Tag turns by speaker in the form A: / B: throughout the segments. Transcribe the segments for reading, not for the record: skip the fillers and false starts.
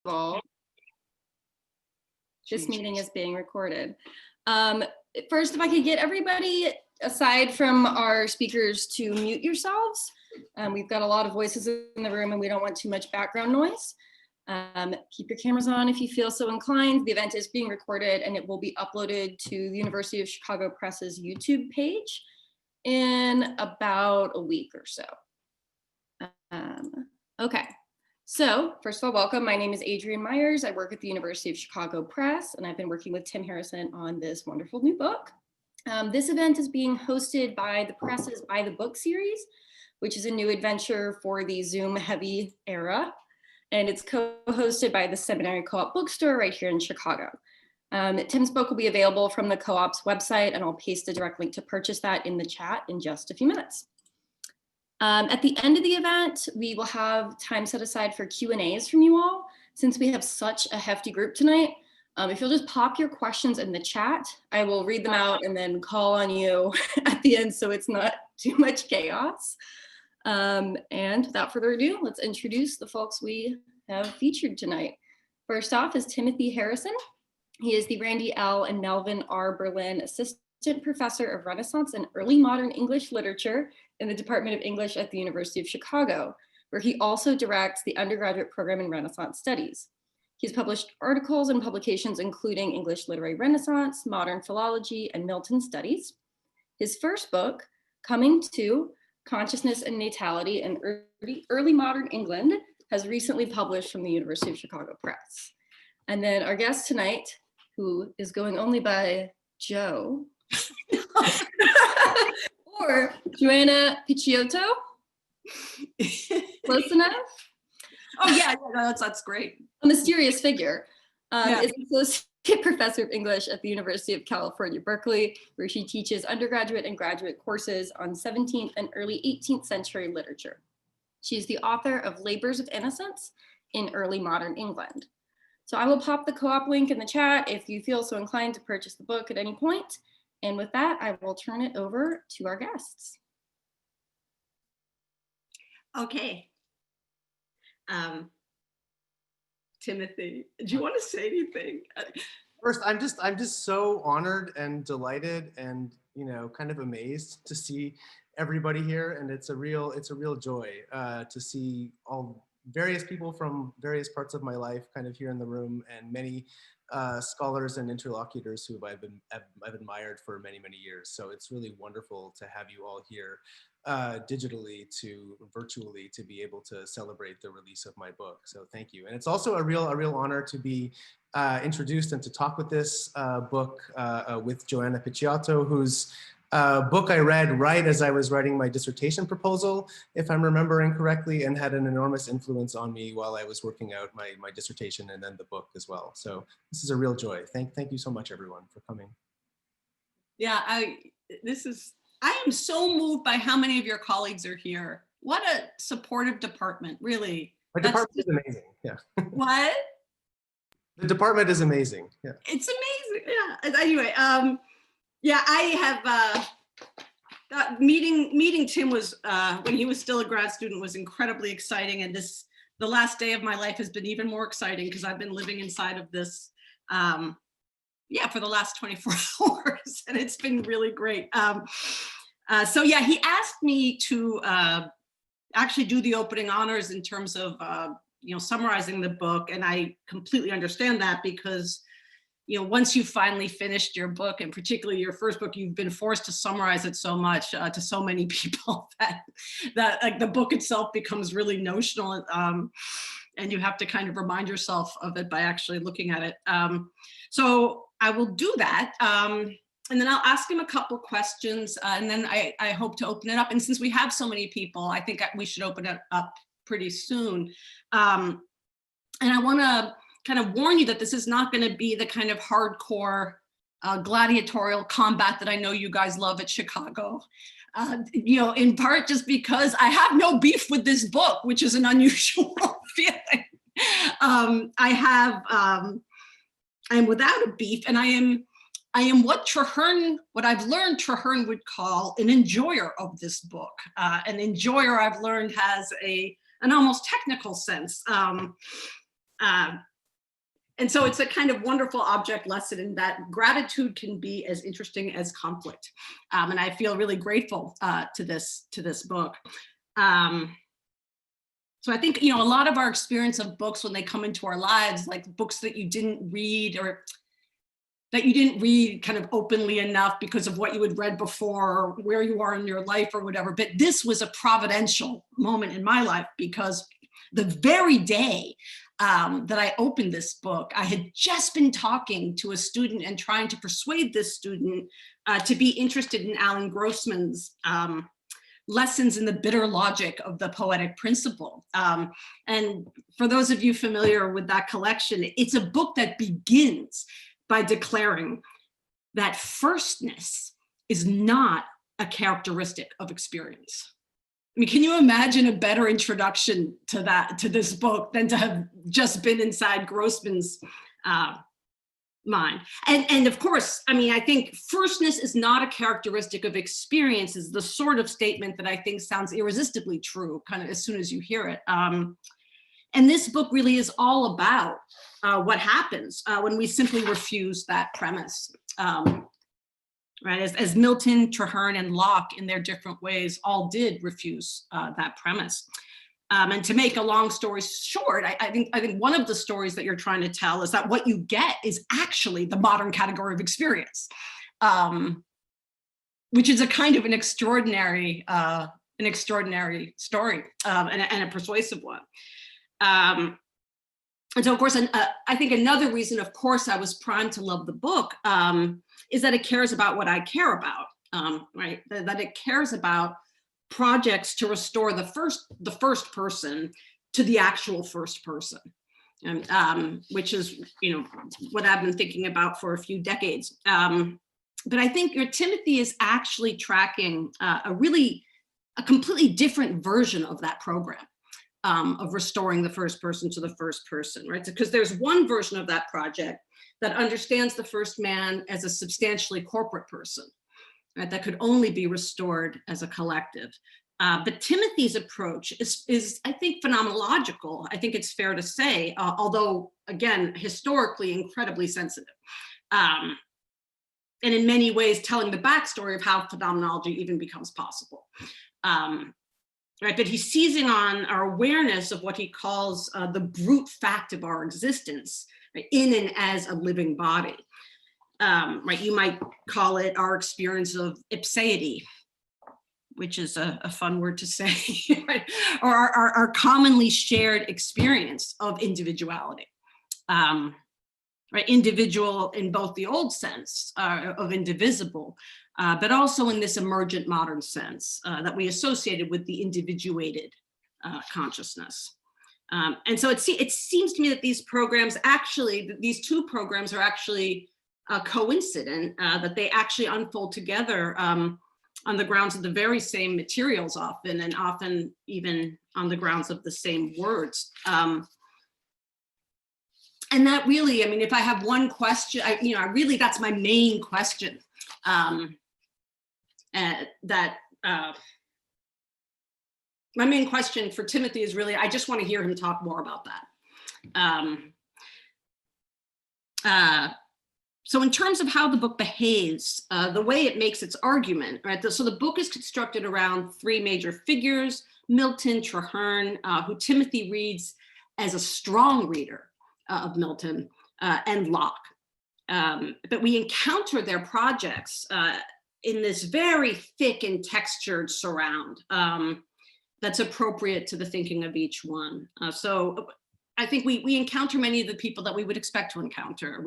A: all, this meeting is being recorded. First, if I could get everybody, aside from our speakers, to mute yourselves. We've got a lot of voices in the room and we don't want too much background noise. Keep your cameras on if you feel so inclined. The event is being recorded and it will be uploaded to the University of Chicago Press's YouTube page in about a week or so. Okay, so first of all, welcome. My name is Adrienne Myers. I work at the University of Chicago Press, and I've been working with Tim Harrison on this wonderful new book. This event is being hosted by the Press's By the Book series, which is a new adventure for the Zoom-heavy era. And it's co-hosted by the Seminary Co-op Bookstore right here in Chicago. Tim's book will be available from the co-op's website, and I'll paste a direct link to purchase that in the chat in just a few minutes. At the end of the event, we will have time set aside for Q&As from you all. Since we have such a hefty group tonight, if you'll just pop your questions in the chat, I will read them out and then call on you at the end so it's not too much chaos. And without further ado, let's introduce the folks we have featured tonight. First off is Timothy Harrison. He is the Randy L. and Melvin R. Berlin Assistant Professor of Renaissance and Early Modern English Literature in the Department of English at the University of Chicago, where he also directs the undergraduate program in Renaissance Studies. He's published articles and publications including English Literary Renaissance, Modern Philology, and Milton Studies. His first book, Coming to Consciousness and Natality in Early Modern England, has recently published from the University of Chicago Press. And then our guest tonight, who is going only by Joe, or Joanna Picciotto. Close enough?
B: Oh yeah, that's great.
A: A mysterious figure. Is Associate Professor of English at the University of California, Berkeley, where she teaches undergraduate and graduate courses on 17th and early 18th century literature. She's the author of Labors of Innocence in Early Modern England. So I will pop the co-op link in the chat if you feel so inclined to purchase the book at any point. And with that, I will turn it over to our guests.
B: Okay. Timothy, do you want to say anything?
C: First, I'm just so honored and delighted and, you know, kind of amazed to see everybody here, and it's a real joy to see all various people from various parts of my life kind of here in the room, and many scholars and interlocutors who I've admired for many years. So it's really wonderful to have you all here digitally virtually to be able to celebrate the release of my book. So thank you. And it's also a real honor to be introduced and to talk with this book with Joanna Picciotto, whose book I read right as I was writing my dissertation proposal, if I'm remembering correctly, and had an enormous influence on me while I was working out my dissertation and then the book as well. So this is a real joy. Thank you so much, everyone, for coming.
B: Yeah, I am so moved by how many of your colleagues are here. What a supportive department, really.
C: My department is amazing, yeah.
B: What?
C: The department is amazing, yeah.
B: It's amazing, yeah. Anyway, yeah, I have, meeting Tim was, when he was still a grad student, was incredibly exciting. And the last day of my life has been even more exciting because I've been living inside of this, for the last 24 hours, and it's been really great. So yeah, he asked me to actually do the opening honors in terms of, summarizing the book. And I completely understand that because, once you've finally finished your book, and particularly your first book, you've been forced to summarize it so much to so many people that like the book itself becomes really notional, and you have to kind of remind yourself of it by actually looking at it. So I will do that, and then I'll ask him a couple questions, and then I hope to open it up. And since we have so many people, I think we should open it up pretty soon. And I want to kind of warn you that this is not going to be the kind of hardcore gladiatorial combat that I know you guys love at Chicago. In part just because I have no beef with this book, which is an unusual feeling. I'm without a beef, and I am what I've learned Traherne would call an enjoyer of this book. An enjoyer, I've learned, has an almost technical sense. And so it's a kind of wonderful object lesson in that gratitude can be as interesting as conflict. And I feel really grateful to this book. So I think, a lot of our experience of books when they come into our lives, like books that you didn't read or that you didn't read kind of openly enough because of what you had read before or where you are in your life or whatever. But this was a providential moment in my life because the very day that I opened this book, I had just been talking to a student and trying to persuade this student to be interested in Alan Grossman's Lessons in the Bitter Logic of the Poetic Principle. And for those of you familiar with that collection, it's a book that begins by declaring that firstness is not a characteristic of experience. I mean, can you imagine a better introduction to this book than to have just been inside Grossman's mind? And of course, I mean, I think firstness is not a characteristic of experience is the sort of statement that I think sounds irresistibly true, kind of as soon as you hear it. And this book really is all about what happens when we simply refuse that premise. Right, as Milton, Traherne, and Locke, in their different ways, all did refuse that premise. And to make a long story short, I think one of the stories that you're trying to tell is that what you get is actually the modern category of experience, which is a kind of an extraordinary story and a persuasive one. And so, of course, I think another reason, of course, I was primed to love the book is that it cares about what I care about, right? That it cares about projects to restore the first person to the actual first person, which is, what I've been thinking about for a few decades. But I think Timothy is actually tracking a completely different version of that program. Of restoring the first person to the first person, right? Because there's one version of that project that understands the first man as a substantially corporate person, right? That could only be restored as a collective. But Timothy's approach is, I think, phenomenological. I think it's fair to say, although, again, historically incredibly sensitive. And in many ways, telling the backstory of how phenomenology even becomes possible. Right, but he's seizing on our awareness of what he calls the brute fact of our existence, right, in and as a living body. Right, you might call it our experience of ipseity, which is a fun word to say, right? Or our commonly shared experience of individuality. Right, individual in both the old sense of indivisible, but also in this emergent modern sense that we associated with the individuated consciousness. And so it seems to me that these two programs are actually coincident, that they actually unfold together on the grounds of the very same materials often, and often even on the grounds of the same words. And that really, I mean, if I have one question, that's my main question. My main question for Timothy is really, I just want to hear him talk more about that. So in terms of how the book behaves, the way it makes its argument, right? So the book is constructed around three major figures: Milton, Traherne, who Timothy reads as a strong reader of Milton, and Locke. But we encounter their projects in this very thick and textured surround that's appropriate to the thinking of each one. So I think we encounter many of the people that we would expect to encounter.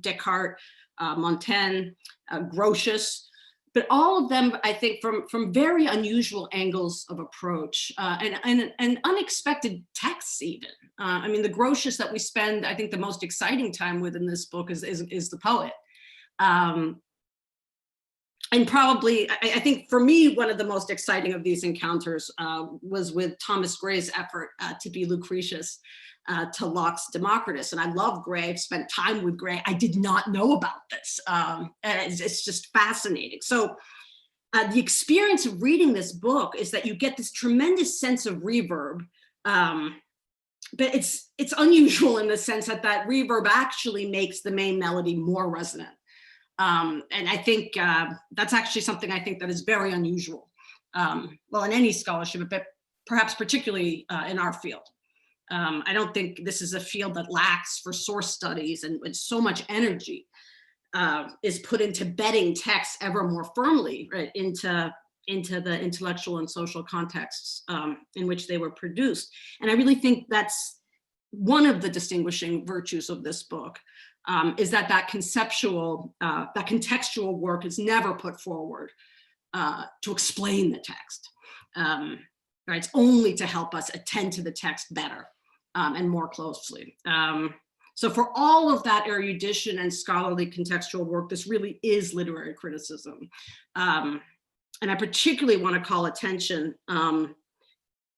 B: Descartes, Montaigne, Grotius, but all of them, I think, from very unusual angles of approach and unexpected texts even. I mean, the Grotius that we spend, I think, the most exciting time with in this book is the poet. And probably, I think for me, one of the most exciting of these encounters was with Thomas Gray's effort to be Lucretius to Locke's Democritus. And I love Gray. I've spent time with Gray. I did not know about this. It's just fascinating. So the experience of reading this book is that you get this tremendous sense of reverb but it's unusual in the sense that that reverb actually makes the main melody more resonant. And I think that's actually something I think that is very unusual. Well, in any scholarship, but perhaps particularly in our field. I don't think this is a field that lacks for source studies, and so much energy is put into bedding texts ever more firmly, right, into the intellectual and social contexts in which they were produced. And I really think that's one of the distinguishing virtues of this book, is that conceptual, that contextual work is never put forward to explain the text. Right? It's only to help us attend to the text better and more closely. So for all of that erudition and scholarly contextual work, this really is literary criticism. And I particularly want to call attention to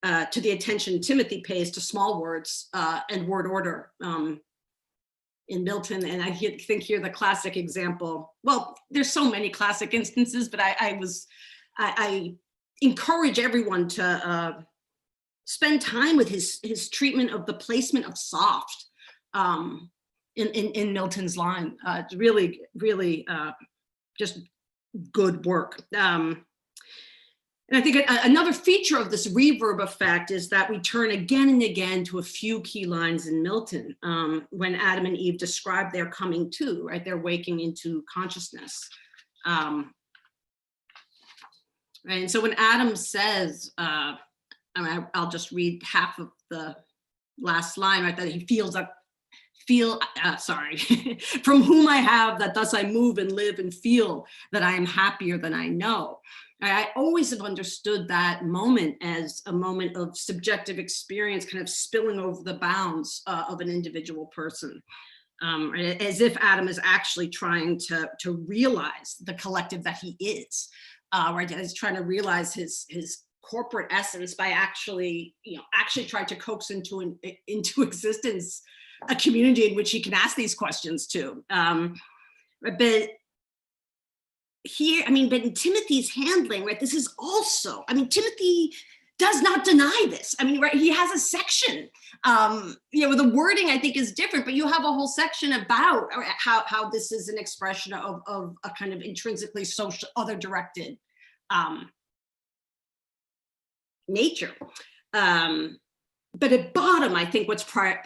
B: the attention Timothy pays to small words and word order in Milton. And I think here the classic example, well, there's so many classic instances, but I encourage everyone to spend time with his treatment of the placement of soft in Milton's line. Really, really just good work. And I think another feature of this reverb effect is that we turn again and again to a few key lines in Milton when Adam and Eve describe their coming to, right? They're waking into consciousness. And so when Adam says, I'll just read half of the last line, right? That he feels that from whom I have, that thus I move and live and feel that I am happier than I know. I always have understood that moment as a moment of subjective experience kind of spilling over the bounds of an individual person, as if Adam is actually trying to realize the collective that he is, right? He's trying to realize his corporate essence by actually trying to coax into existence a community in which he can ask these questions to. But here, but in Timothy's handling, right, this is also, Timothy does not deny this. Right, he has a section, the wording I think is different, but you have a whole section about how this is an expression of a kind of intrinsically social, other-directed nature. But at bottom, I think what's prior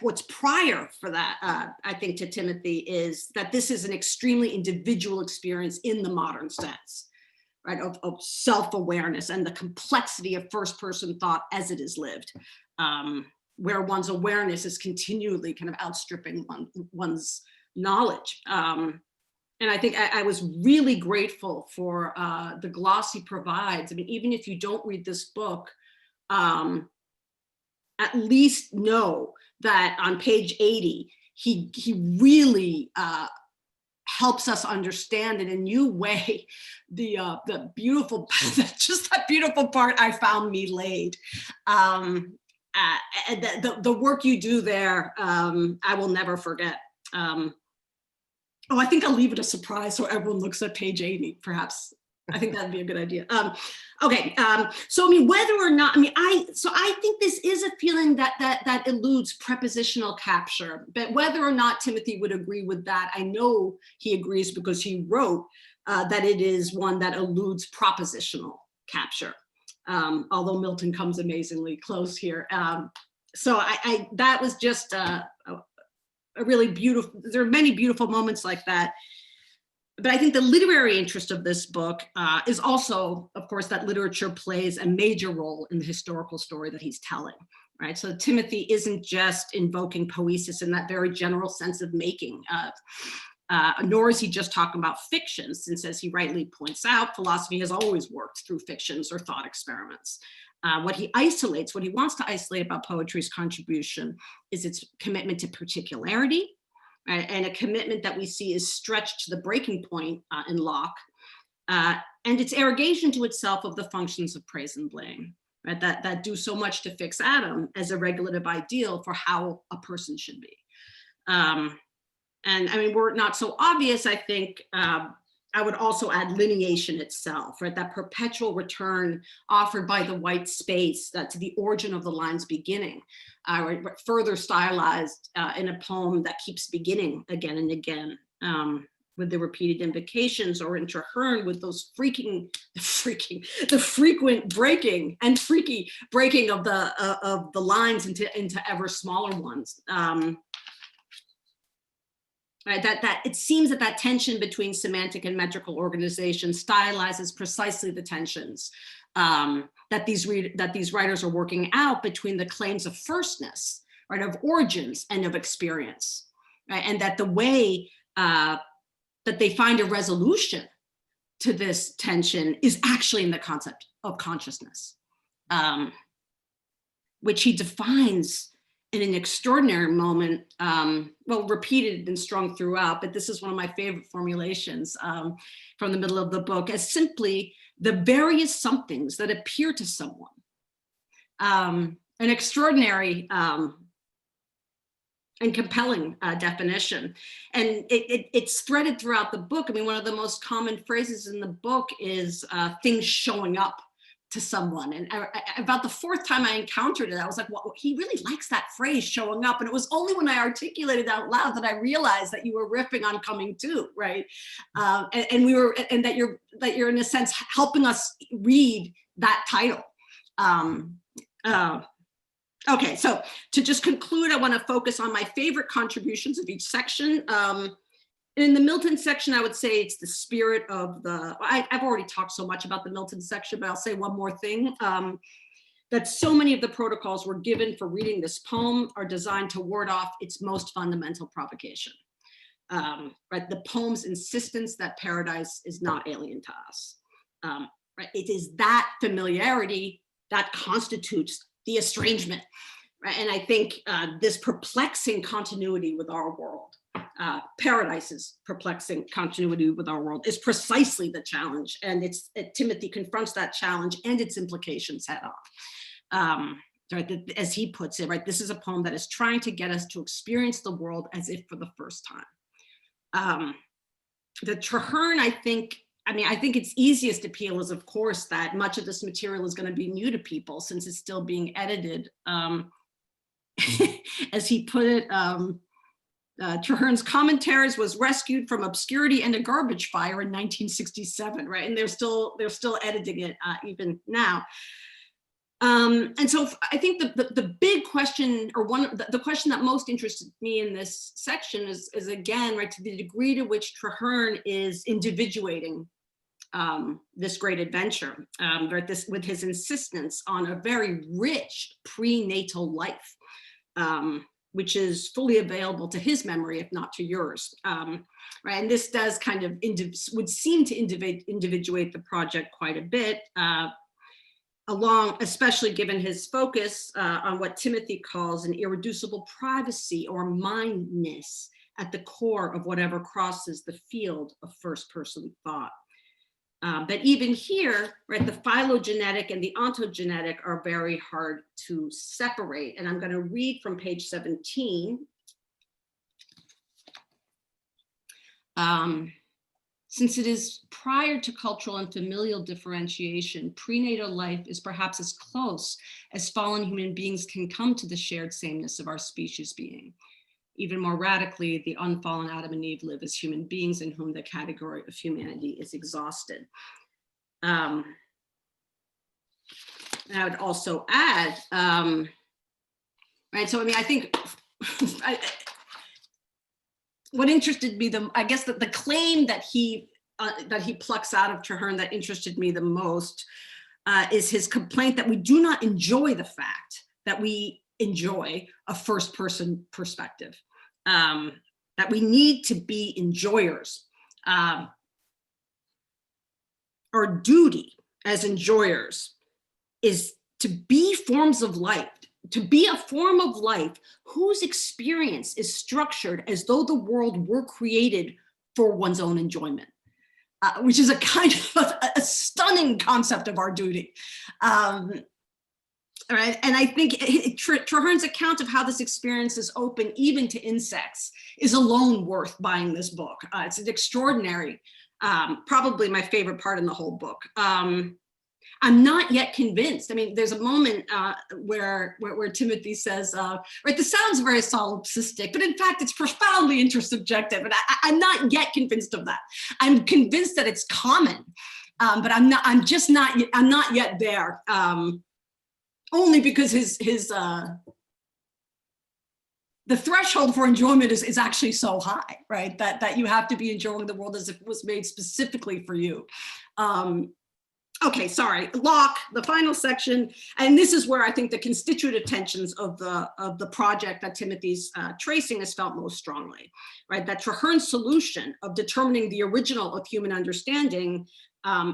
B: for that, I think, to Timothy is that this is an extremely individual experience in the modern sense, right, of self-awareness and the complexity of first-person thought as it is lived, where one's awareness is continually kind of outstripping one's knowledge. And I think I was really grateful for the gloss he provides. Even if you don't read this book, at least know that on page 80, he really helps us understand in a new way the beautiful, just that beautiful part I found me laid. The work you do there, I will never forget. I think I'll leave it a surprise so everyone looks at page 80, perhaps. I think that'd be a good idea. Okay, so whether or not, I think this is a feeling that eludes prepositional capture, but whether or not Timothy would agree with that, I know he agrees because he wrote that it is one that eludes propositional capture, although Milton comes amazingly close here. So that was just a really beautiful, there are many beautiful moments like that. But I think the literary interest of this book is also, of course, that literature plays a major role in the historical story that he's telling, right? So Timothy isn't just invoking poesis in that very general sense of making, nor is he just talking about fiction, since, as he rightly points out, philosophy has always worked through fictions or thought experiments. What he wants to isolate about poetry's contribution is its commitment to particularity, and a commitment that we see is stretched to the breaking point in Locke, and its arrogation to itself of the functions of praise and blame, right? That do so much to fix Adam as a regulative ideal for how a person should be. And were it not so obvious, I think, I would also add lineation itself, right? That perpetual return offered by the white space to the origin of the line's beginning, right, further stylized in a poem that keeps beginning again and again, with the repeated invocations, or in Traherne with those the frequent breaking and freaky breaking of the lines into ever smaller ones. Right, that it seems that tension between semantic and metrical organization stylizes precisely the tensions that these writers are working out between the claims of firstness, right, of origins and of experience, right, and that the way that they find a resolution to this tension is actually in the concept of consciousness, which he defines in an extraordinary moment, well, repeated and strung throughout, but this is one of my favorite formulations from the middle of the book, as simply the various somethings that appear to someone. An extraordinary and compelling definition. And it's threaded throughout the book. I mean, one of the most common phrases in the book is things showing up to someone. And about the fourth time I encountered it, I was like, well, he really likes that phrase, showing up. And it was only when I articulated out loud that I realized that you were riffing on Coming To, right? And that you're in a sense helping us read that title. Okay, so to just conclude, I want to focus on my favorite contributions of each section. In the Milton section, I would say it's the spirit of I've already talked so much about the Milton section, but I'll say one more thing, that so many of the protocols we're given for reading this poem are designed to ward off its most fundamental provocation. Right, the poem's insistence that paradise is not alien to us. Right, it is that familiarity that constitutes the estrangement, right? And I think this perplexing continuity with our world, Paradise's perplexing continuity with our world, is precisely the challenge. And Timothy confronts that challenge and its implications head on. Right, as he puts it, right, this is a poem that is trying to get us to experience the world as if for the first time. The Traherne, I think it's easiest appeal is, of course, that much of this material is going to be new to people since it's still being edited. As he put it, Traherne's Commentaries was rescued from obscurity and a garbage fire in 1967, right? And they're still editing it even now. And so I think the big question, or the question that most interested me in this section is again, right, to the degree to which Traherne is individuating this great adventure, right, with his insistence on a very rich prenatal life, which is fully available to his memory, if not to yours. Right, and this does kind of would seem to individuate the project quite a bit, especially given his focus on what Timothy calls an irreducible privacy or mindness at the core of whatever crosses the field of first-person thought. But even here, right, the phylogenetic and the ontogenetic are very hard to separate. And I'm going to read from page 17. Since it is prior to cultural and familial differentiation, prenatal life is perhaps as close as fallen human beings can come to the shared sameness of our species being. Even more radically, the unfallen Adam and Eve live as human beings in whom the category of humanity is exhausted. And I would also add, right, so I mean, I think, what interested me, I guess that the claim that he plucks out of Traherne that interested me the most is his complaint that we do not enjoy the fact that we enjoy a first-person perspective, that we need to be enjoyers. Our duty as enjoyers is to be forms of life, to be a form of life whose experience is structured as though the world were created for one's own enjoyment, which is a kind of a stunning concept of our duty. Right, and I think Traherne's account of how this experience is open even to insects is alone worth buying this book. It's an extraordinary Probably my favorite part in the whole book. I'm not yet convinced. I mean, there's a moment where Timothy says, right, this sounds very solipsistic, but in fact, it's profoundly intersubjective. And I'm not yet convinced of that. I'm convinced that it's common, but I'm not yet there. Only because the threshold for enjoyment is actually so high, right? That you have to be enjoying the world as if it was made specifically for you. Okay, sorry, Locke, the final section, and this is where I think the constituent tensions of the project that Timothy's tracing is felt most strongly, right? That Traherne's solution of determining the original of human understanding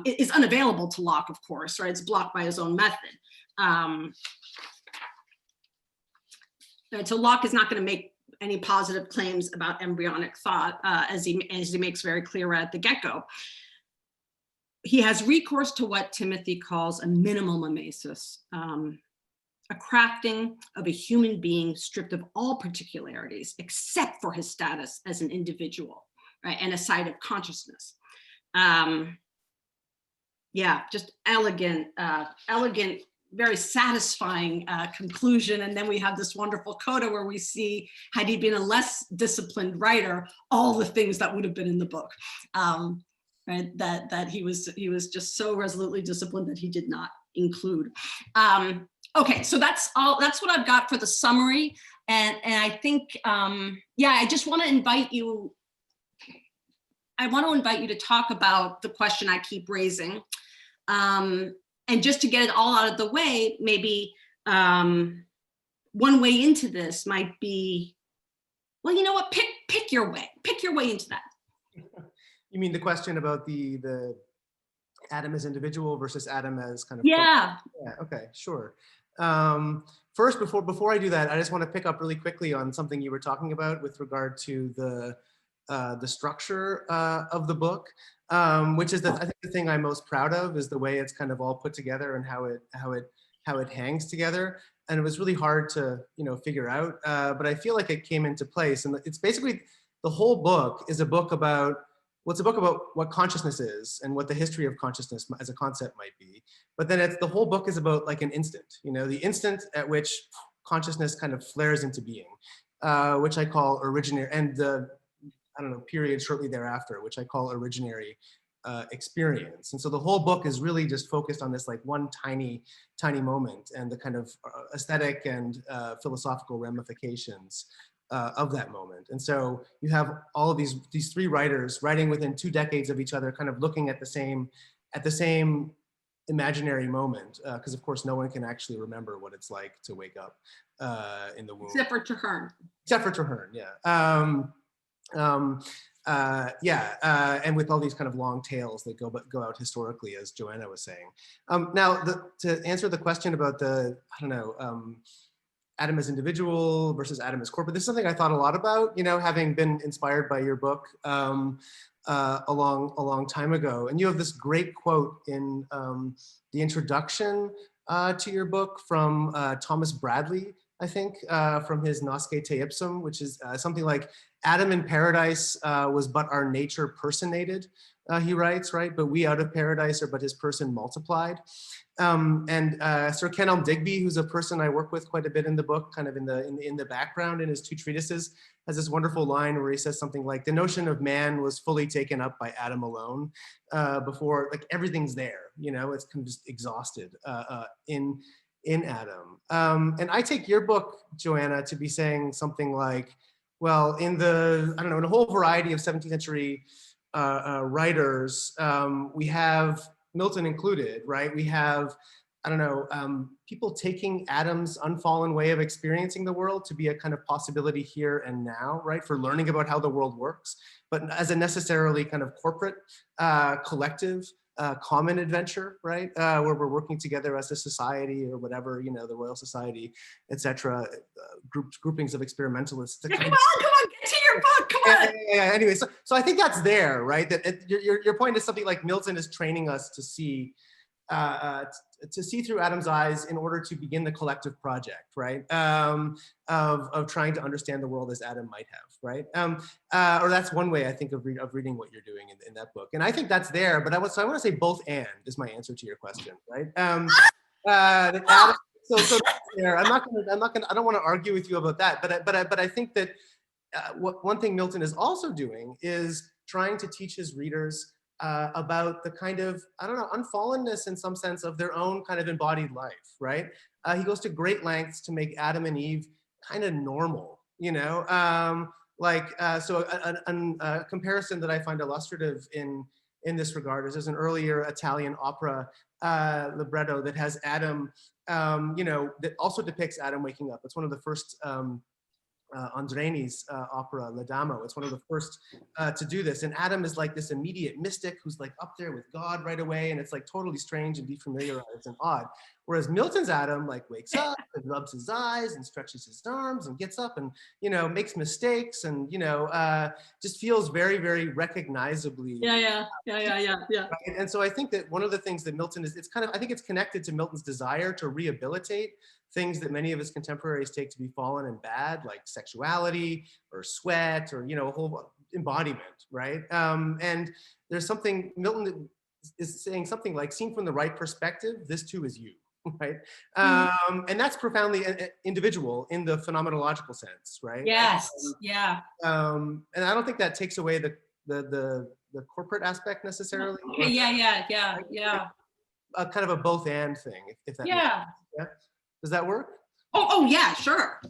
B: is unavailable to Locke, of course, right? It's blocked by his own method. So Locke is not going to make any positive claims about embryonic thought, as he makes very clear at the get-go. He has recourse to what Timothy calls a minimal mimesis, a crafting of a human being stripped of all particularities except for his status as an individual, right, and a side of consciousness. Yeah, just elegant, very satisfying conclusion. And then we have this wonderful coda where we see, had he been a less disciplined writer, all the things that would have been in the book. Right, that he was just so resolutely disciplined that he did not include. Okay, so that's what I've got for the summary. And I think, yeah, I just want to invite you, to talk about the question I keep raising. And just to get it all out of the way, maybe one way into this might be, well, you know what, pick your way into that.
C: You mean the question about the Adam as individual versus Adam as kind of
B: yeah.
C: Yeah, okay, sure. First, before I do that, I just want to pick up really quickly on something you were talking about with regard to the structure of the book, which is I think the thing I'm most proud of is the way it's kind of all put together and how it hangs together. And it was really hard to figure out, but I feel like it came into place. And it's basically the whole book is a book about. Well, it's a book about what consciousness is and what the history of consciousness as a concept might be. But then the whole book is about like an instant, the instant at which consciousness kind of flares into being, which I call originary, and the, period shortly thereafter, which I call originary experience. And so the whole book is really just focused on this like one tiny moment and the kind of aesthetic and philosophical ramifications of that moment. And so you have all of these three writers writing within 2 decades of each other, kind of looking at the same imaginary moment, because of course no one can actually remember what it's like to wake up in the womb.
B: Except for Traherne.
C: Yeah. And with all these kind of long tails that go out historically, as Joanna was saying. Now, to answer the question about Adam as individual versus Adam as corporate. This is something I thought a lot about, having been inspired by your book a long time ago. And you have this great quote in the introduction to your book from Thomas Bradley, I think, from his Nosce te ipsum, which is something like, Adam in paradise was but our nature personated, he writes, right? But we out of paradise are but his person multiplied. And Sir Kenelm Digby, who's a person I work with quite a bit in the book, kind of in the background in his 2 treatises, has this wonderful line where he says something like, the notion of man was fully taken up by Adam alone, before, like, everything's there, it's kind of just exhausted in Adam. And I take your book, Joanna, to be saying something like, well, in a whole variety of 17th century writers, we have Milton included, right? We have, people taking Adam's unfallen way of experiencing the world to be a kind of possibility here and now, right? For learning about how the world works, but as a necessarily kind of corporate, collective, common adventure, right? Where we're working together as a society or whatever, the Royal Society, etc. Groupings of experimentalists.
B: Come on, get to your book, come on.
C: Yeah. Anyway, so I think that's there, right? That your point is something like Milton is training us to see to see through Adam's eyes in order to begin the collective project, right? Of trying to understand the world as Adam might have, right? Or that's one way I think of reading what you're doing in that book. And I think that's there, but I want to say both and is my answer to your question, right? Adam, so that's there. I don't want to argue with you about that, but I think that one thing Milton is also doing is trying to teach his readers about the kind of, I don't know, unfallenness in some sense of their own kind of embodied life, right? He goes to great lengths to make Adam and Eve kind of normal, you know? So a comparison that I find illustrative in this regard is there's an earlier Italian opera libretto that has Adam, that also depicts Adam waking up. It's one of the first Andreni's opera, L'Adamo. It's one of the first to do this. And Adam is like this immediate mystic who's like up there with God right away. And it's like totally strange and defamiliarized and odd. Whereas Milton's Adam like wakes up and rubs his eyes and stretches his arms and gets up and, makes mistakes and, just feels very, very recognizably.
B: Yeah.
C: Right? And so I think that one of the things that Milton is, I think it's connected to Milton's desire to rehabilitate things that many of his contemporaries take to be fallen and bad, like sexuality or sweat or, a whole embodiment, right? And there's something, Milton is saying something like, seen from the right perspective, this too is you, right? And that's profoundly individual in the phenomenological sense, right?
B: Yes, yeah.
C: And I don't think that takes away the corporate aspect necessarily.
B: Okay, yeah.
C: Kind of a both and thing, if that makes sense. Yeah. Does that work?
B: Oh yeah, sure.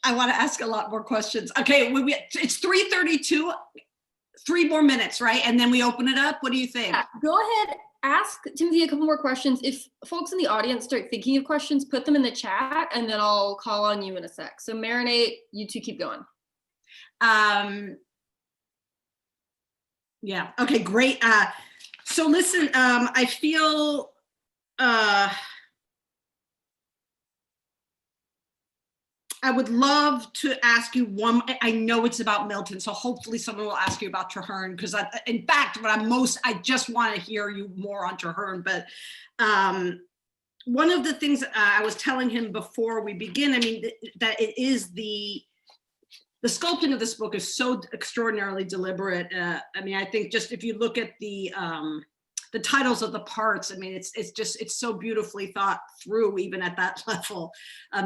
B: I want to ask a lot more questions. Okay, it's 3:32. 3 more minutes, right? And then we open it up. What do you think?
A: Yeah, go ahead, ask Timothy a couple more questions. If folks in the audience start thinking of questions, put them in the chat, and then I'll call on you in a sec. So marinate, you two keep going.
B: Yeah. Okay. Great. So listen. I feel. I would love to ask you one. I know it's about Milton, so hopefully someone will ask you about Traherne, because in fact, I just want to hear you more on Traherne. But one of the things I was telling him before we begin, I mean, that it is the sculpting of this book is so extraordinarily deliberate. I mean, I think just if you look at the titles of the parts, I mean, it's so beautifully thought through, even at that level.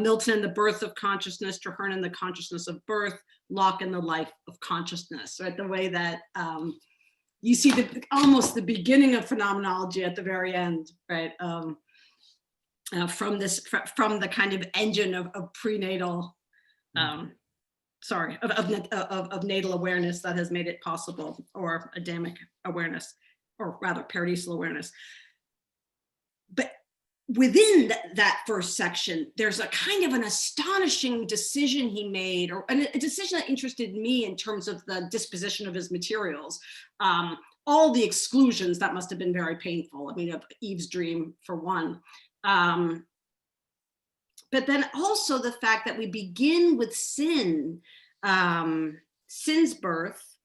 B: Milton, The Birth of Consciousness, Traherne, The Consciousness of Birth, Locke, and The Life of Consciousness, right? The way that you see almost the beginning of phenomenology at the very end, right? From the kind of engine of prenatal, of natal awareness that has made it possible, or Adamic awareness, or rather paradisal awareness. But within that first section, there's a kind of an astonishing decision he made, or a decision that interested me in terms of the disposition of his materials. All the exclusions, that must have been very painful. I mean, of Eve's dream, for one. But then also the fact that we begin with sin, sin's birth,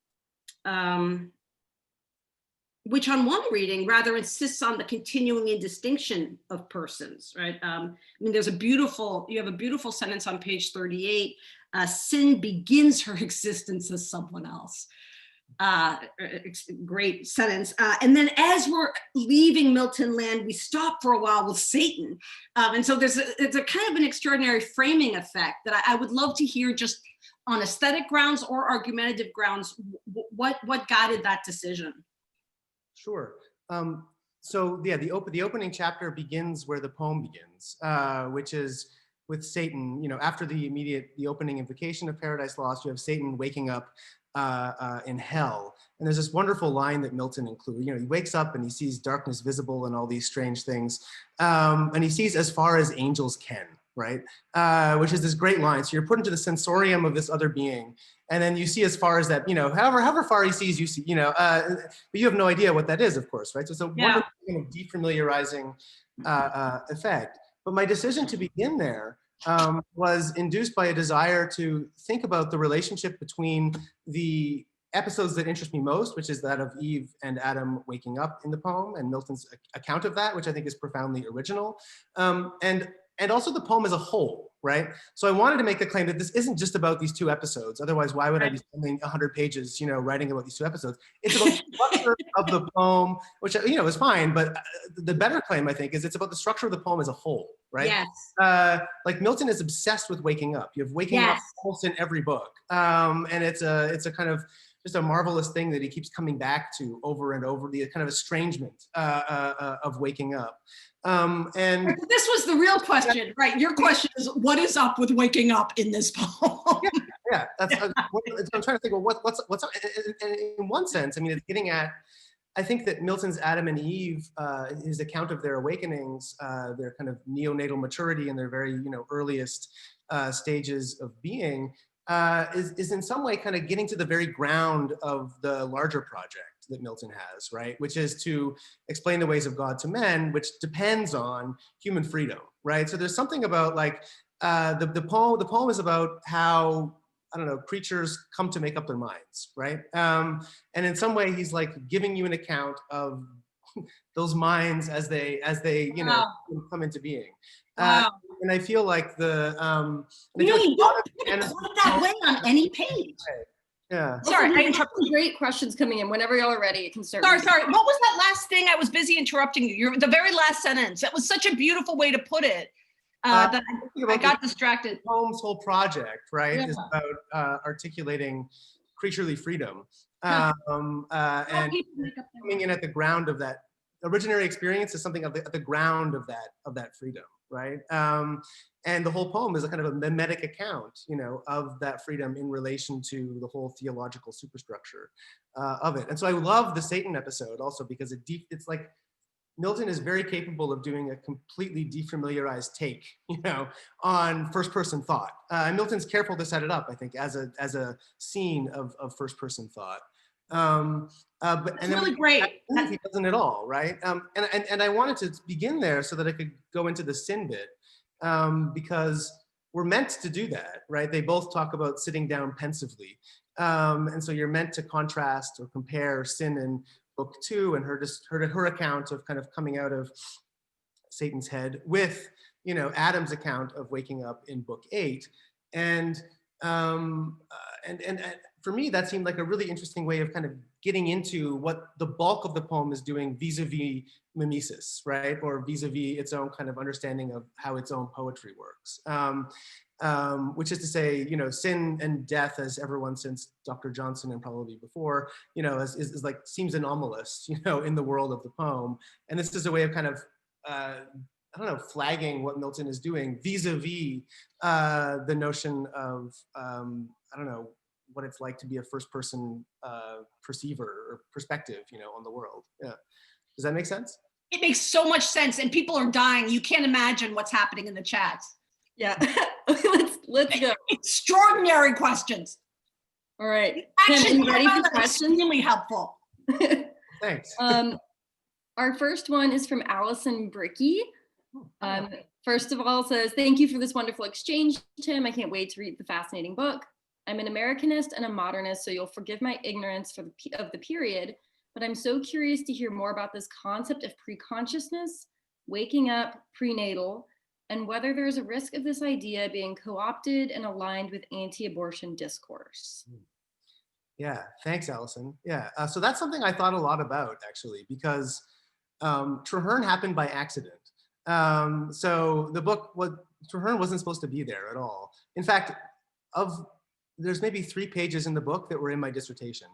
B: which on one reading rather insists on the continuing indistinction of persons, right? I mean, you have a beautiful sentence on page 38, sin begins her existence as someone else. Great sentence. And then as we're leaving Milton land, we stop for a while with Satan. And so it's a kind of an extraordinary framing effect that I would love to hear, just on aesthetic grounds or argumentative grounds, what guided that decision?
C: Sure. So yeah, the opening chapter begins where the poem begins, which is with Satan. After the opening invocation of Paradise Lost, you have Satan waking up in hell. And there's this wonderful line that Milton includes. He wakes up and he sees darkness visible and all these strange things. And he sees as far as angels can, right? Which is this great line. So you're put into the sensorium of this other being. And then you see as far as that, however far he sees, you see, but you have no idea what that is, of course, right? So it's a wonderful kind of defamiliarizing effect. But my decision to begin there was induced by a desire to think about the relationship between the episodes that interest me most, which is that of Eve and Adam waking up in the poem and Milton's account of that, which I think is profoundly original. And also the poem as a whole, right? So I wanted to make the claim that this isn't just about these 2 episodes. Otherwise, why would I be spending 100 pages, writing about these 2 episodes? It's about the structure of the poem, which, is fine. But the better claim, I think, is it's about the structure of the poem as a whole, right?
B: Yes.
C: Like Milton is obsessed with waking up. You have waking up almost in every book. And it's a kind of just a marvelous thing that he keeps coming back to over and over, the kind of estrangement of waking up. And
B: this was the real question, right? Your question is, what is up with waking up in this poem?
C: Yeah, that's I'm trying to think. Well, what's up? And in one sense, I mean, it's getting at. I think that Milton's Adam and Eve, his account of their awakenings, their kind of neonatal maturity and their very earliest stages of being, is in some way kind of getting to the very ground of the larger project that Milton has, right? Which is to explain the ways of God to men, which depends on human freedom, right? So there's something about like the poem is about how, I don't know, creatures come to make up their minds, right? And in some way he's like giving you an account of those minds as they come into being.
B: Wow.
C: And I feel like the
B: you don't put it that way on any page.
C: Yeah.
B: Sorry, I
A: interrupted. Great questions coming in. Whenever y'all are ready, you can start.
B: Sorry. What was that last thing? I was busy interrupting you. The very last sentence. That was such a beautiful way to put it. That I got distracted.
C: The poem's whole project, right, is about articulating creaturely freedom, and coming in at the ground of that. Originary experience is something at the ground of that freedom, right? And the whole poem is a kind of a mimetic account, of that freedom in relation to the whole theological superstructure of it. And so I love the Satan episode also because it's like Milton is very capable of doing a completely defamiliarized take, on first-person thought. And Milton's careful to set it up, I think, as a scene of first-person thought. But and then
B: really great.
C: He doesn't at all, right? And I wanted to begin there so that I could go into the sin bit, because we're meant to do that, right? They both talk about sitting down pensively, and so you're meant to contrast or compare sin in book 2 and her account of kind of coming out of Satan's head with Adam's account of waking up in book 8, and for me that seemed like a really interesting way of kind of getting into what the bulk of the poem is doing vis-a-vis mimesis, right, or vis-a-vis its own kind of understanding of how its own poetry works. Which is to say, sin and death, as everyone since Dr. Johnson and probably before, is like seems anomalous, in the world of the poem. And this is a way of kind of, flagging what Milton is doing vis-a-vis the notion of, what it's like to be a first-person perceiver or perspective, on the world. Yeah. Does that make sense?
B: It makes so much sense, and people are dying. You can't imagine what's happening in the chats.
A: Yeah. let's go.
B: Extraordinary questions.
A: All right.
B: Actually,
A: Tim, ready for questions?
B: Really helpful.
C: Thanks.
A: Our first one is from Allison Bricky. First of all, says, thank you for this wonderful exchange, Tim. I can't wait to read the fascinating book. I'm an Americanist and a modernist, so you'll forgive my ignorance of the period, but I'm so curious to hear more about this concept of pre-consciousness, waking up, prenatal, and whether there's a risk of this idea being co-opted and aligned with anti-abortion discourse.
C: Yeah, thanks, Allison. Yeah, so that's something I thought a lot about, actually, because Traherne happened by accident. So the book, Traherne wasn't supposed to be there at all. In fact, there's maybe 3 pages in the book that were in my dissertation,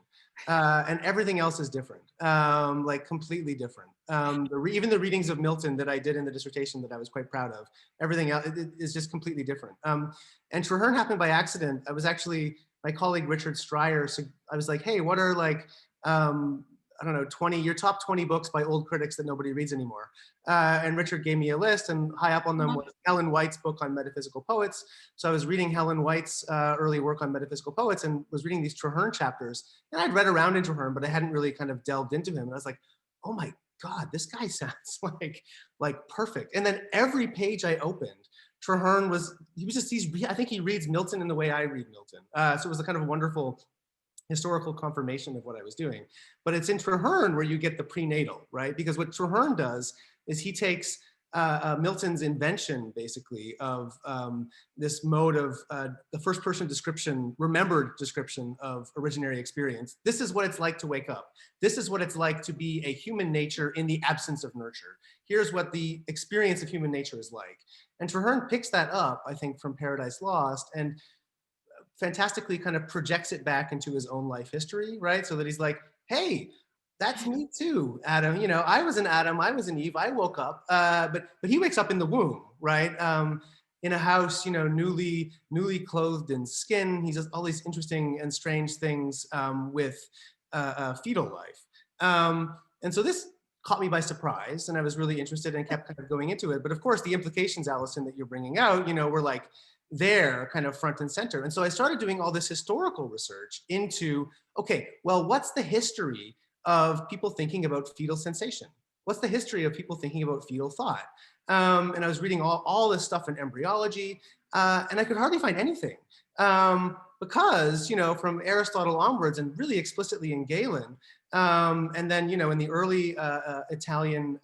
C: and everything else is different, like completely different. Even the readings of Milton that I did in the dissertation that I was quite proud of, everything else is just completely different. And Traherne happened by accident. I was actually, my colleague Richard Stryer, so I was like, hey, what are like, 20, your top 20 books by old critics that nobody reads anymore. And Richard gave me a list, and high up on them was Helen White's book on metaphysical poets. So I was reading Helen White's early work on metaphysical poets and was reading these Traherne chapters. And I'd read around in Traherne, but I hadn't really kind of delved into him. And I was like, oh my God, this guy sounds like perfect. And then every page I opened, Traherne I think he reads Milton in the way I read Milton. So it was a kind of wonderful historical confirmation of what I was doing. But it's in Traherne where you get the prenatal, right? Because what Traherne does is he takes Milton's invention, basically, of this mode of the first person description, remembered description of originary experience. This is what it's like to wake up. This is what it's like to be a human nature in the absence of nurture. Here's what the experience of human nature is like. And Traherne picks that up, I think, from Paradise Lost, and fantastically kind of projects it back into his own life history, right? So that he's like, hey, that's me too, Adam. You know, I was an Adam, I was an Eve, I woke up, but he wakes up in the womb, right? In a house, you know, newly clothed in skin. He does all these interesting and strange things with fetal life. And so this caught me by surprise, and I was really interested and kept kind of going into it. But of course, the implications, Allison, that you're bringing out, you know, were like there kind of front and center. And so I started doing all this historical research into, okay, well, what's the history of people thinking about fetal sensation? What's the history of people thinking about fetal thought? And I was reading all this stuff in embryology, and I could hardly find anything. Because, you know, from Aristotle onwards, and really explicitly in Galen, and then, you know, in the early Italian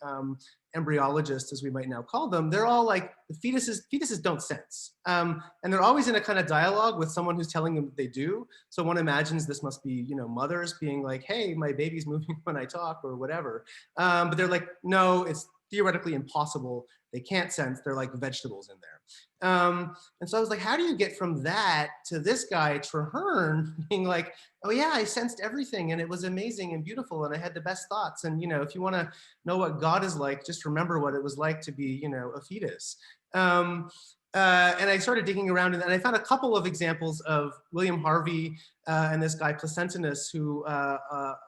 C: embryologists, as we might now call them, they're all like, the fetuses don't sense. And they're always in a kind of dialogue with someone who's telling them that they do. So one imagines this must be, you know, mothers being like, hey, my baby's moving when I talk or whatever. But they're like, no, it's theoretically impossible. They can't sense, they're like vegetables in there. And so I was like, how do you get from that to this guy, Traherne, being like, oh yeah, I sensed everything and it was amazing and beautiful and I had the best thoughts. And, you know, if you want to know what God is like, just remember what it was like to be, you know, a fetus. And I started digging around and I found a couple of examples of William Harvey and this guy Placentinus, who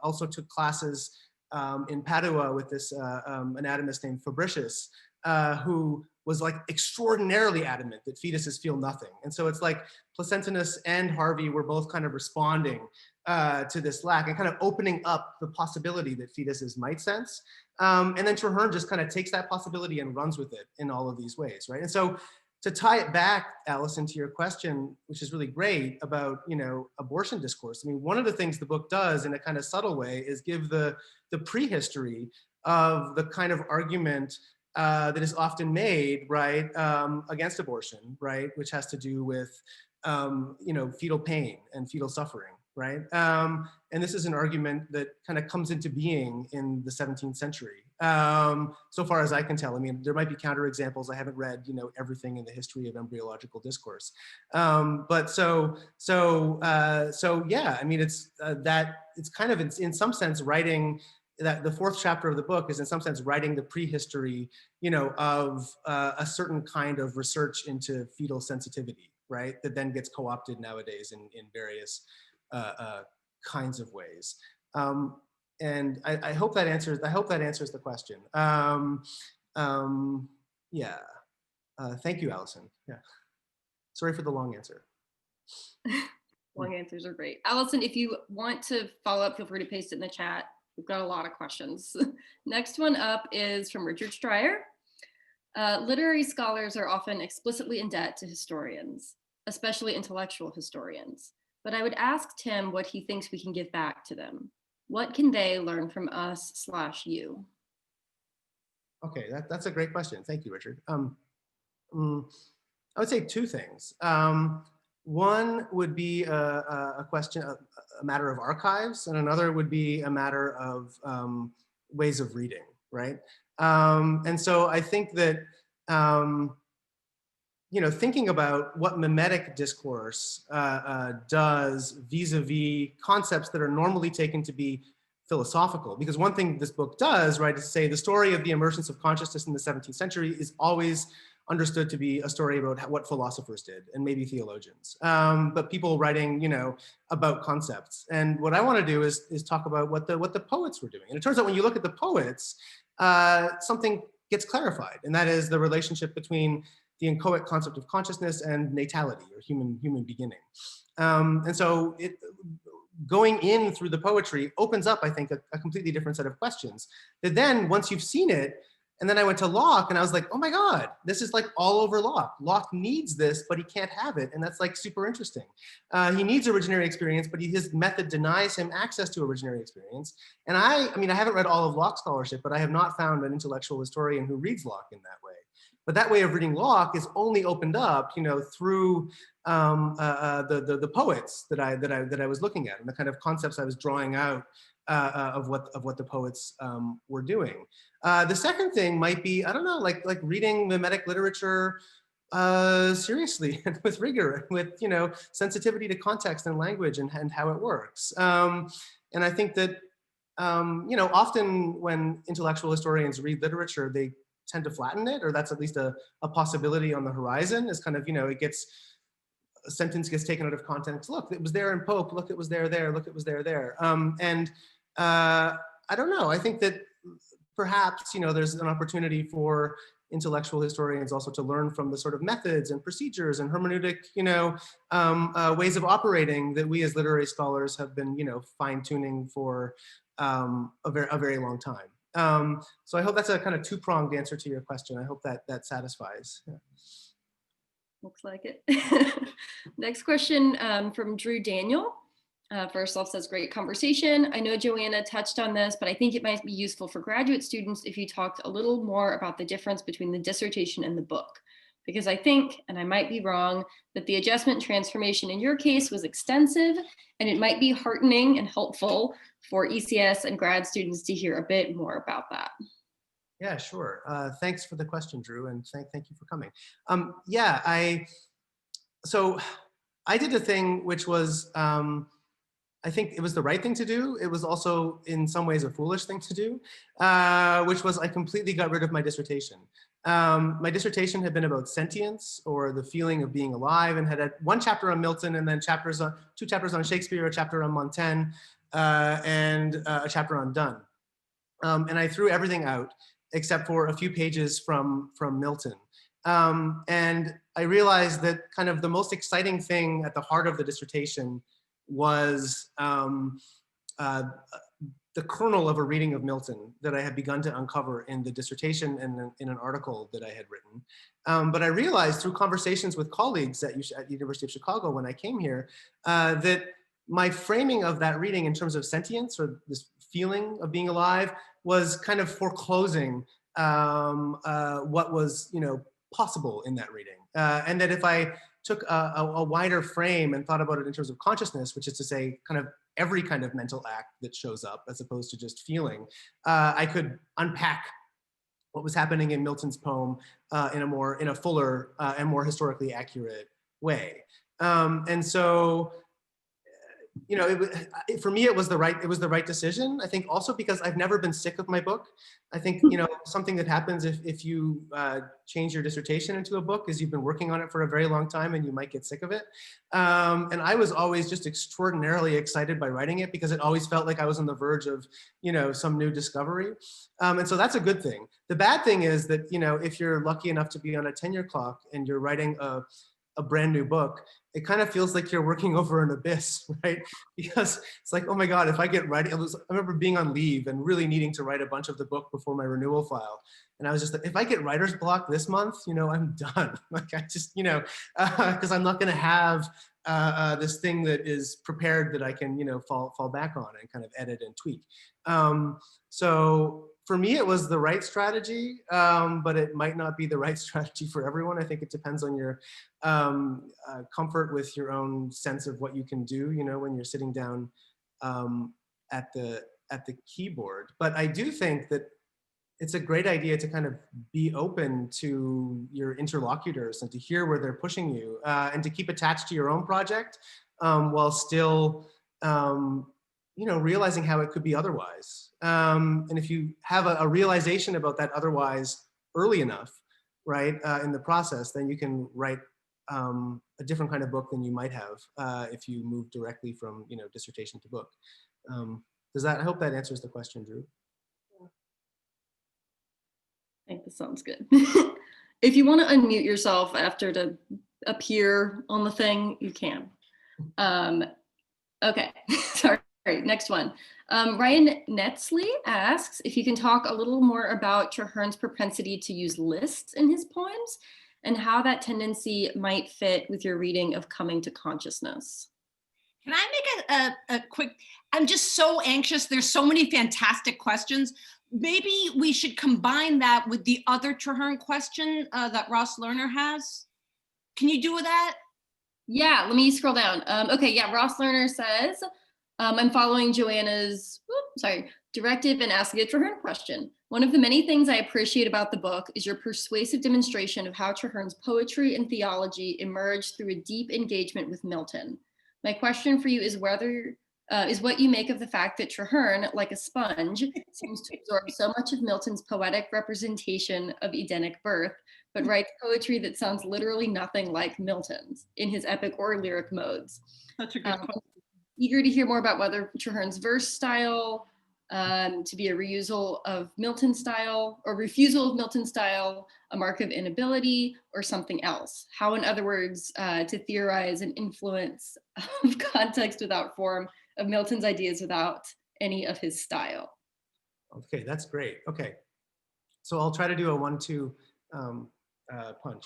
C: also took classes in Padua with this anatomist named Fabricius, who was like extraordinarily adamant that fetuses feel nothing. And so it's like Placentinus and Harvey were both kind of responding to this lack and kind of opening up the possibility that fetuses might sense. And then Traherne just kind of takes that possibility and runs with it in all of these ways, right? And so to tie it back, Allison, to your question, which is really great about, you know, abortion discourse. I mean, one of the things the book does in a kind of subtle way is give the prehistory of the kind of argument that is often made, right, against abortion, right, which has to do with, you know, fetal pain and fetal suffering, right? And this is an argument that kind of comes into being in the 17th century. So far as I can tell, I mean, there might be counterexamples. I haven't read, you know, everything in the history of embryological discourse. But so yeah, I mean, it's kind of in some sense writing that the fourth chapter of the book is in some sense writing the prehistory, you know, of a certain kind of research into fetal sensitivity, right? That then gets co-opted nowadays in various kinds of ways. And I hope that answers the question. Yeah. Thank you, Allison. Yeah. Sorry for the long answer.
A: Long answers are great. Allison, if you want to follow up, feel free to paste it in the chat. We've got a lot of questions. Next one up is from Richard Stryer. Literary scholars are often explicitly in debt to historians, especially intellectual historians. But I would ask Tim what he thinks we can give back to them. What can they learn from us/you?
C: Okay, that's a great question. Thank you, Richard. I would say two things. One would be a question, a matter of archives, and another would be a matter of ways of reading, right? And so I think that, you know, thinking about what mimetic discourse does vis-a-vis concepts that are normally taken to be philosophical, because one thing this book does, right, is to say the story of the emergence of consciousness in the 17th century is always understood to be a story about what philosophers did and maybe theologians, but people writing, you know, about concepts. And what I want to do is talk about what the poets were doing. And it turns out when you look at the poets, something gets clarified, and that is the relationship between the inchoate concept of consciousness and natality, or human beginning. And so going in through the poetry opens up, I think, a completely different set of questions that then, once you've seen it, And then I went to Locke and I was like, oh my God, this is like all over Locke. Locke needs this, but he can't have it. And that's like super interesting. He needs originary experience, but his method denies him access to originary experience. And I mean, I haven't read all of Locke's scholarship, but I have not found an intellectual historian who reads Locke in that way. But that way of reading Locke is only opened up, through the poets that I was looking at and the kind of concepts I was drawing out of what the poets were doing. The second thing might be, I don't know, like reading mimetic literature seriously and with rigor, with sensitivity to context and language and how it works. And I think that often when intellectual historians read literature, they tend to flatten it, or that's at least a possibility on the horizon. Is kind of a sentence gets taken out of context. Look, it was there in Pope. Look, it was there. Look, it was there. And I don't know. I think that perhaps there's an opportunity for intellectual historians also to learn from the sort of methods and procedures and hermeneutic ways of operating that we as literary scholars have been fine-tuning for a very long time. So I hope that's a kind of two-pronged answer to your question. I hope that satisfies. Yeah.
A: Looks like it. Next question from Drew Daniel. First off, says great conversation. I know Joanna touched on this, but I think it might be useful for graduate students if you talked a little more about the difference between the dissertation and the book. Because I think, and I might be wrong, that the adjustment and transformation in your case was extensive, and it might be heartening and helpful for ECS and grad students to hear a bit more about that.
C: Yeah, sure. Thanks for the question, Drew, and thank you for coming. So I did a thing which was, I think it was the right thing to do. It was also in some ways a foolish thing to do, which was I completely got rid of my dissertation. My dissertation had been about sentience, or the feeling of being alive, and had one chapter on Milton, and then two chapters on Shakespeare, a chapter on Montaigne, and a chapter on Donne. And I threw everything out except for a few pages from Milton. And I realized that kind of the most exciting thing at the heart of the dissertation was the kernel of a reading of Milton that I had begun to uncover in the dissertation and in an article that I had written. But I realized through conversations with colleagues at University of Chicago when I came here, that my framing of that reading in terms of sentience, or this feeling of being alive, was kind of foreclosing what was possible in that reading. And that if I took a wider frame and thought about it in terms of consciousness, which is to say kind of every kind of mental act that shows up as opposed to just feeling, I could unpack what was happening in Milton's poem in a fuller and more historically accurate way. And so, for me, it was the right decision. I think also because I've never been sick of my book. I think, something that happens if you change your dissertation into a book is you've been working on it for a very long time and you might get sick of it. And I was always just extraordinarily excited by writing it because it always felt like I was on the verge of, some new discovery. And so that's a good thing. The bad thing is that, if you're lucky enough to be on a tenure clock and you're writing a brand new book, it kind of feels like you're working over an abyss, right? Because it's like, oh my God, if I get writing, I remember being on leave and really needing to write a bunch of the book before my renewal file. And I was just like, if I get writer's block this month, I'm done. Like I just, because I'm not going to have this thing that is prepared that I can, fall back on and kind of edit and tweak. So for me, it was the right strategy, but it might not be the right strategy for everyone. I think it depends on your comfort with your own sense of what you can do, when you're sitting down at the keyboard. But I do think that it's a great idea to kind of be open to your interlocutors and to hear where they're pushing you, and to keep attached to your own project while still realizing how it could be otherwise. And if you have a realization about that otherwise early enough, right, in the process, then you can write a different kind of book than you might have if you move directly from, dissertation to book. I hope that answers the question, Drew.
A: I think this sounds good. If you want to unmute yourself after to appear on the thing, you can. Okay, sorry All right, next one. Ryan Netzley asks if you can talk a little more about Traherne's propensity to use lists in his poems and how that tendency might fit with your reading of Coming to Consciousness.
B: Can I make a quick, I'm just so anxious. There's so many fantastic questions. Maybe we should combine that with the other Traherne question that Ross Lerner has. Can you do that?
A: Yeah, let me scroll down. Okay, yeah, Ross Lerner says, I'm following Joanna's directive and asking a Traherne question. One of the many things I appreciate about the book is your persuasive demonstration of how Traherne's poetry and theology emerged through a deep engagement with Milton. My question for you is whether is what you make of the fact that Traherne, like a sponge, seems to absorb so much of Milton's poetic representation of Edenic birth, but writes poetry that sounds literally nothing like Milton's in his epic or lyric modes.
B: That's a good question.
A: Eager to hear more about whether Traherne's verse style to be a reusal of Milton style or refusal of Milton style, a mark of inability or something else. How, in other words, to theorize an influence of context without form of Milton's ideas without any of his style.
C: Okay, that's great. Okay, so I'll try to do a 1-2 punch.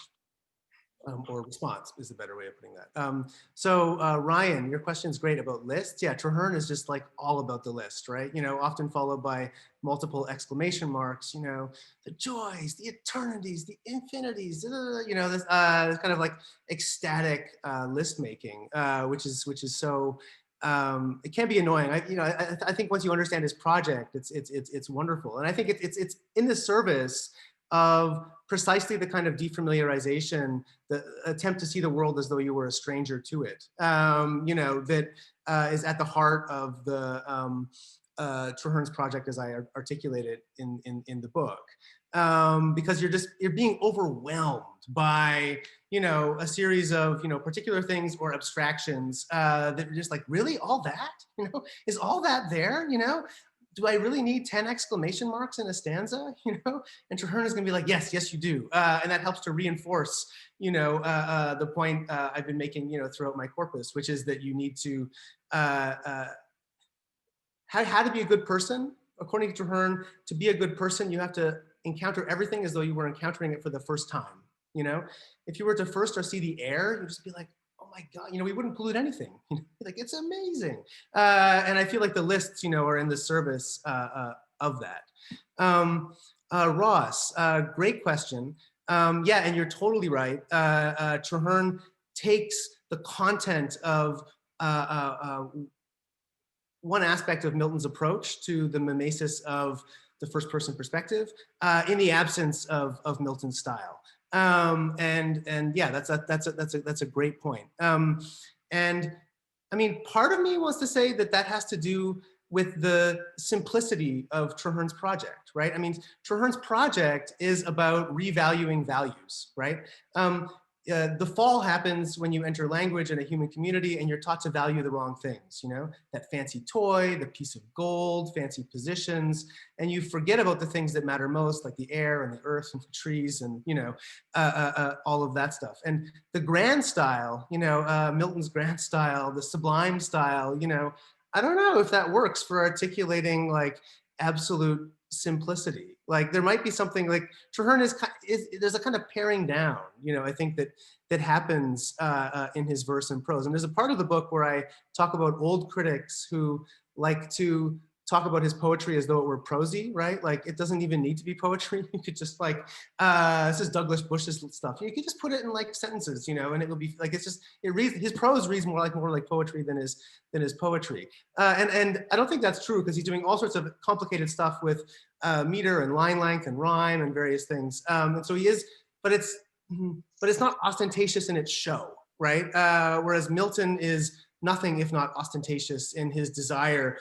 C: Or response is a better way of putting that. So Ryan, your question is great about lists. Yeah, Traherne is just like all about the list, right? You know, often followed by multiple exclamation marks, you know, the joys, the eternities, the infinities, you know, this kind of like ecstatic list making, which is so, it can be annoying. I think once you understand his project, it's wonderful. And I think it's in the service of precisely the kind of defamiliarization, the attempt to see the world as though you were a stranger to it, you know, that is at the heart of the Traherne's project as I articulated in the book. Because you're being overwhelmed by, you know, a series of, you know, particular things or abstractions that are just like, really, all that, you know, is all that there, you know? Do I really need 10 exclamation marks in a stanza, you know? And Traherne is gonna be like, yes, yes, you do. And that helps to reinforce, you know, the point I've been making, you know, throughout my corpus, which is that you need to, how to be a good person. According to Traherne, to be a good person, you have to encounter everything as though you were encountering it for the first time, you know? If you were to first or see the air, you'd just be like, oh my God, you know, we wouldn't pollute anything. Like, it's amazing. And I feel like the lists, you know, are in the service of that. Ross, great question. Yeah, and you're totally right. Traherne takes the content of one aspect of Milton's approach to the mimesis of the first person perspective in the absence of Milton's style. And yeah, that's a great point. And I mean, part of me wants to say that that has to do with the simplicity of Traherne's project, right? I mean, Traherne's project is about revaluing values, right? The fall happens when you enter language in a human community and you're taught to value the wrong things, you know, that fancy toy, the piece of gold, fancy positions, and you forget about the things that matter most, like the air and the earth and the trees and, you know, all of that stuff. And the grand style, you know, Milton's grand style, the sublime style, you know, I don't know if that works for articulating like absolute simplicity. Like there might be something like Traherne is there's a kind of paring down, you know, I think that happens in his verse and prose. And there's a part of the book where I talk about old critics who like to talk about his poetry as though it were prosy, right? Like it doesn't even need to be poetry. You could just like, this is Douglas Bush's stuff. You could just put it in like sentences, you know, and it will be like, it's just, it reads, his prose reads more like poetry than his poetry. And I don't think that's true because he's doing all sorts of complicated stuff with meter and line length and rhyme and various things. And so he is, but it's not ostentatious in its show, right? Whereas Milton is nothing if not ostentatious in his desire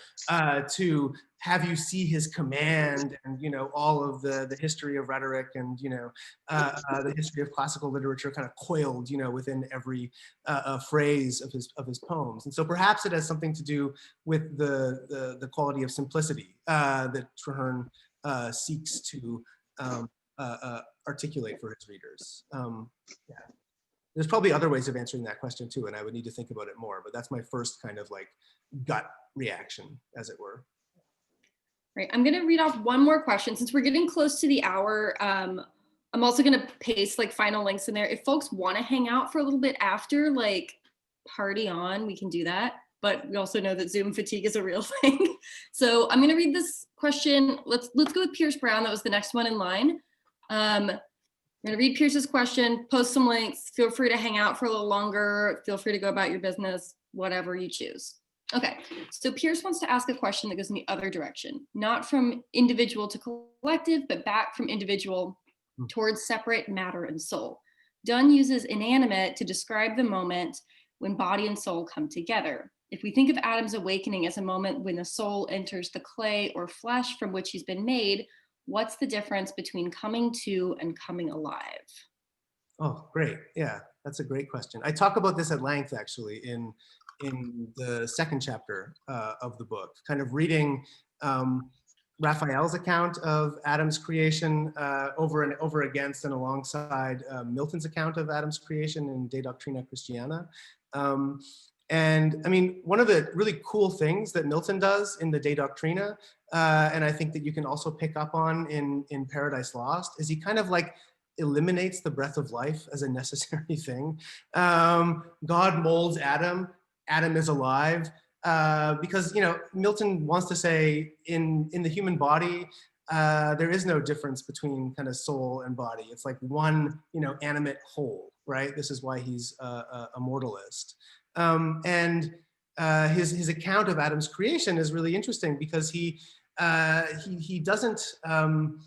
C: to have you see his command and, you know, all of the history of rhetoric and, you know, the history of classical literature kind of coiled, you know, within every phrase of his poems. And so perhaps it has something to do with the quality of simplicity that Traherne seeks to articulate for his readers. Yeah. There's probably other ways of answering that question too, and I would need to think about it more, but that's my first kind of like gut reaction, as it were.
A: Right, I'm gonna read off one more question. Since we're getting close to the hour, I'm also gonna paste like final links in there. If folks wanna hang out for a little bit after, like party on, we can do that. But we also know that Zoom fatigue is a real thing. So I'm gonna read this question. Let's go with Pierce Brown. That was the next one in line. I'm gonna read Pierce's question, post some links. Feel free to hang out for a little longer. Feel free to go about your business, whatever you choose. Okay, so Pierce wants to ask a question that goes in the other direction, not from individual to collective, but back from individual towards separate matter and soul. Dunn uses inanimate to describe the moment when body and soul come together. If we think of Adam's awakening as a moment when the soul enters the clay or flesh from which he's been made, what's the difference between coming to and coming alive?
C: Oh, great. Yeah, that's a great question. I talk about this at length actually in the second chapter of the book, kind of reading Raphael's account of Adam's creation over against and alongside Milton's account of Adam's creation in De Doctrina Christiana. And I mean, one of the really cool things that Milton does in the De Doctrina, and I think that you can also pick up on in Paradise Lost, is he kind of like eliminates the breath of life as a necessary thing. God molds Adam. Adam is alive. Because, you know, Milton wants to say in the human body, there is no difference between kind of soul and body. It's like one, you know, animate whole, right? This is why he's a mortalist. And his account of Adam's creation is really interesting because he doesn't know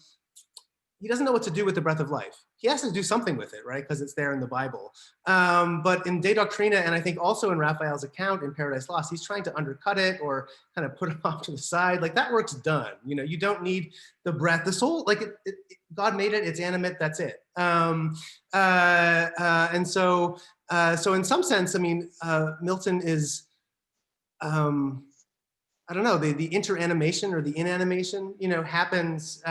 C: what to do with the breath of life. He has to do something with it, right? Because it's there in the Bible. But in De Doctrina, and I think also in Raphael's account in Paradise Lost, he's trying to undercut it or kind of put it off to the side. Like that work's done. You know, you don't need the breath. The soul, like God made it. It's animate. That's it. And so in some sense, I mean, Milton is, I don't know, the interanimation or the inanimation, you know, happens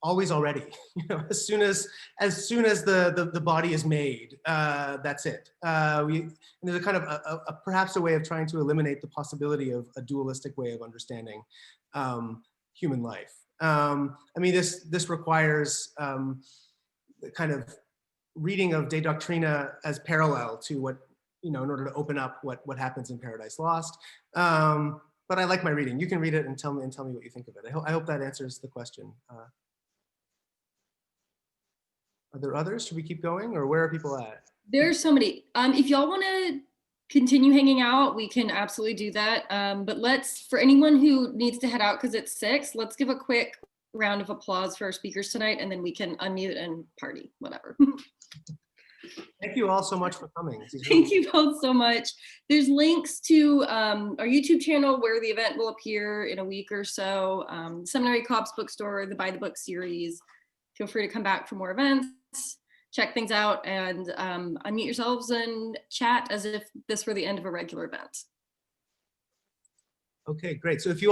C: always already. You know, as soon as the body is made, that's it. And there's a kind of perhaps a way of trying to eliminate the possibility of a dualistic way of understanding human life. I mean, this requires the kind of reading of De Doctrina as parallel to what, you know, in order to open up what happens in Paradise Lost. But I like my reading. You can read it and tell me what you think of it. I hope that answers the question. Are there others? Should we keep going, or where are people at?
A: There's so many. If y'all want to continue hanging out, we can absolutely do that. But let's, for anyone who needs to head out because it's 6, let's give a quick round of applause for our speakers tonight, and then we can unmute and party, whatever.
C: Thank you all so much for coming.
A: Thank you both so much. There's links to our YouTube channel where the event will appear in a week or so, Seminary Co-op's bookstore, the Buy the Book series. Feel free to come back for more events, check things out, and unmute yourselves and chat as if this were the end of a regular event.
C: Okay, great. So if you